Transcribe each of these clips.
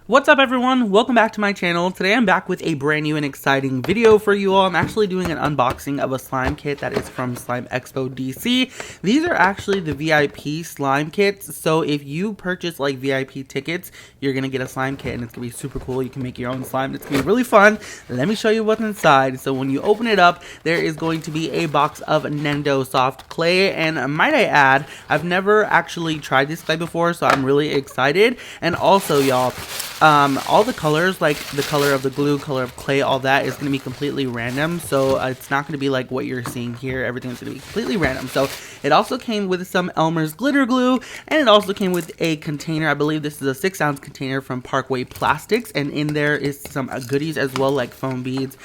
What's up everyone, welcome back to my channel. Today I'm back with a brand new and exciting video for you all. I'm actually doing an unboxing of a slime kit that is from Slime Expo DC. These are actually the VIP slime kits, so if you purchase like VIP tickets, you're gonna get a slime kit and it's gonna be super cool. You can make your own slime, it's gonna be really fun. Let me show you what's inside. So when you open it up, there is going to be a box of Mendo soft clay, and might I add, I've never actually tried this clay before, so I'm really excited. And also y'all, all the colors, like the color of the glue, color of clay, all that is going to be completely random. So it's not going to be like what you're seeing here. Everything's going to be completely random. So it also came with some Elmer's glitter glue, and it also came with a container. I believe this is a 6-ounce container from Parkway Plastics, and in there is some goodies as well, like foam beads,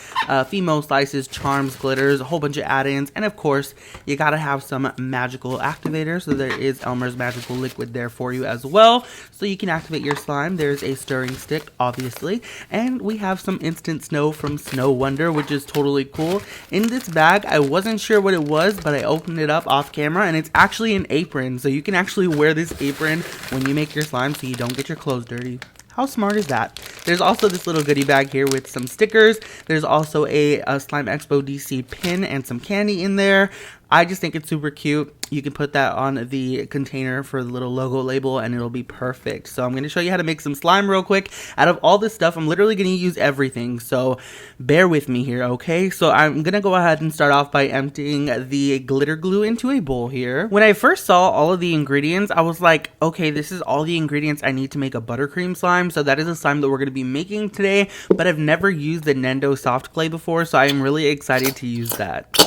female slices, charms, glitters, a whole bunch of add-ins, and of course you gotta have some magical activator. So there is Elmer's magical liquid there for you as well, so you can activate your slime. There's a stirring stick, obviously, and we have some instant snow from Snow Wonder, which is totally cool. In this bag, I wasn't sure what it was, but I opened it up off camera, and it's actually an apron, so you can actually wear this apron when you make your slime so you don't get your clothes dirty. How smart is that? There's also this little goodie bag here with some stickers. There's also a Slime Expo DC pin and some candy in there. I just think it's super cute. You can put that on the container for the little logo label and it'll be perfect. So I'm going to show you how to make some slime real quick. Out of all this stuff, I'm literally going to use everything. So bear with me here, okay? So I'm going to go ahead and start off by emptying the glitter glue into a bowl here. When I first saw all of the ingredients, I was like, okay, this is all the ingredients I need to make a buttercream slime. So that is a slime that we're going to be making today, but I've never used the Mendo soft clay before, so I'm really excited to use that.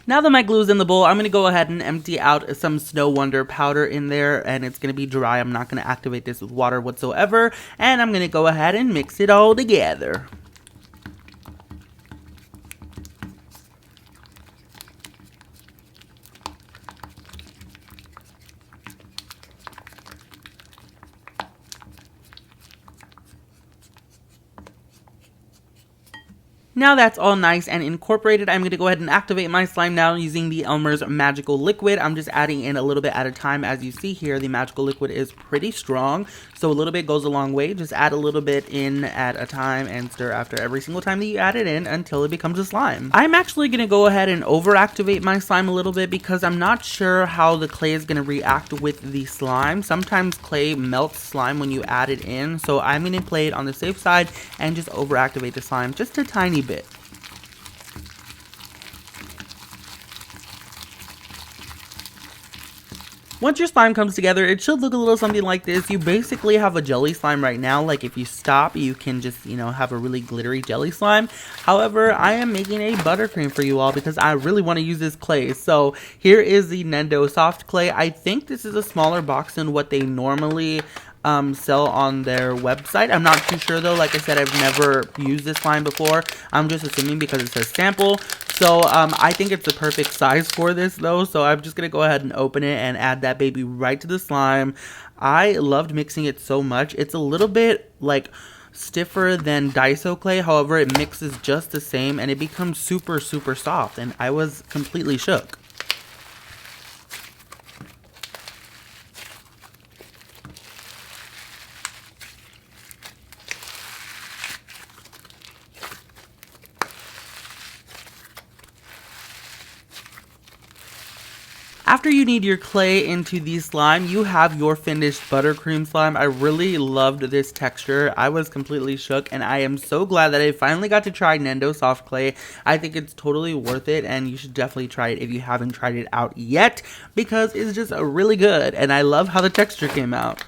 Now that my glue is in the bowl, I'm going to go ahead and empty out some Snow Wonder powder in there, and it's going to be dry. I'm not going to activate this with water whatsoever, and I'm going to go ahead and mix it all together. Now that's all nice and incorporated, I'm going to go ahead and activate my slime now using the Elmer's magical liquid. I'm just adding in a little bit at a time. As you see here, the magical liquid is pretty strong, so a little bit goes a long way. Just add a little bit in at a time and stir after every single time that you add it in until it becomes a slime. I'm actually going to go ahead and over-activate my slime a little bit because I'm not sure how the clay is going to react with the slime. Sometimes clay melts slime when you add it in, so I'm going to play it on the safe side and just over-activate the slime just a tiny bit. Once your slime comes together, it should look a little something like this. You basically have a jelly slime right now. Like if you stop, you can just, have a really glittery jelly slime. However, I am making a buttercream for you all because I really want to use this clay. So here is the Mendo soft clay. I think this is a smaller box than what they normally sell on their website. I'm not too sure though. Like I said, I've never used this slime before. I'm just assuming because it says sample. So I think it's the perfect size for this though. So I'm just gonna go ahead and open it and add that baby right to the slime. I loved mixing it so much. It's a little bit like stiffer than Daiso clay. However, it mixes just the same and it becomes super soft, and I was completely shook. After you knead your clay into the slime, you have your finished buttercream slime. I really loved this texture. I was completely shook, and I am so glad that I finally got to try Mendo soft clay. I think it's totally worth it, and you should definitely try it if you haven't tried it out yet, because it's just really good, and I love how the texture came out.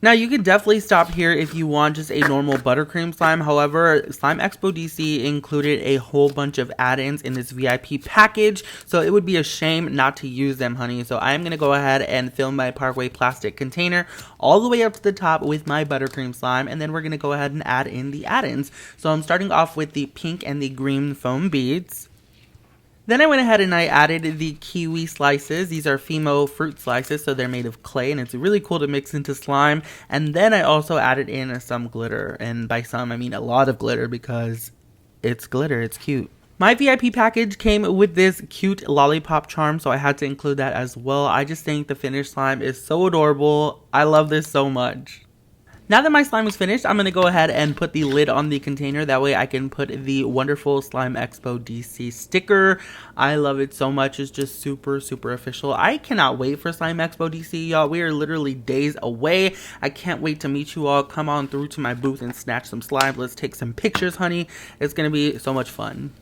Now you can definitely stop here if you want just a normal buttercream slime. However, Slime Expo DC included a whole bunch of add-ins in this VIP package, so it would be a shame not to use them, honey. So I am going to go ahead and fill my Parkway plastic container all the way up to the top with my buttercream slime, and then we're going to go ahead and add in the add-ins. So I'm starting off with the pink and the green foam beads. Then I went ahead and I added the kiwi slices. These are Fimo fruit slices, so they're made of clay, and it's really cool to mix into slime. And then I also added in some glitter, and by some I mean a lot of glitter because it's glitter, it's cute. My VIP package came with this cute lollipop charm, so I had to include that as well. I just think the finished slime is so adorable. I love this so much. Now that my slime is finished, I'm going to go ahead and put the lid on the container. That way I can put the wonderful Slime Expo DC sticker. I love it so much. It's just super, super official. I cannot wait for Slime Expo DC, y'all. We are literally days away. I can't wait to meet you all. Come on through to my booth and snatch some slime. Let's take some pictures, honey. It's going to be so much fun.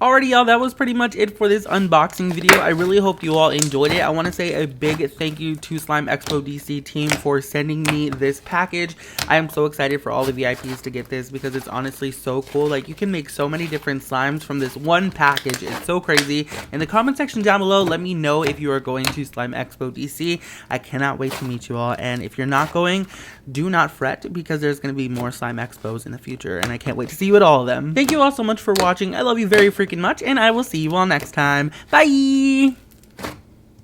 Alrighty, y'all, that was pretty much it for this unboxing video. I really hope you all enjoyed it. I want to say a big thank you to Slime Expo DC team for sending me this package. I am so excited for all the VIPs to get this because it's honestly so cool. Like, you can make so many different slimes from this one package. It's so crazy. In the comment section down below, let me know if you are going to Slime Expo DC. I cannot wait to meet you all. And if you're not going, do not fret because there's going to be more Slime Expos in the future. And I can't wait to see you at all of them. Thank you all so much for watching. I love you very freaking much, and I will see you all next time. Bye!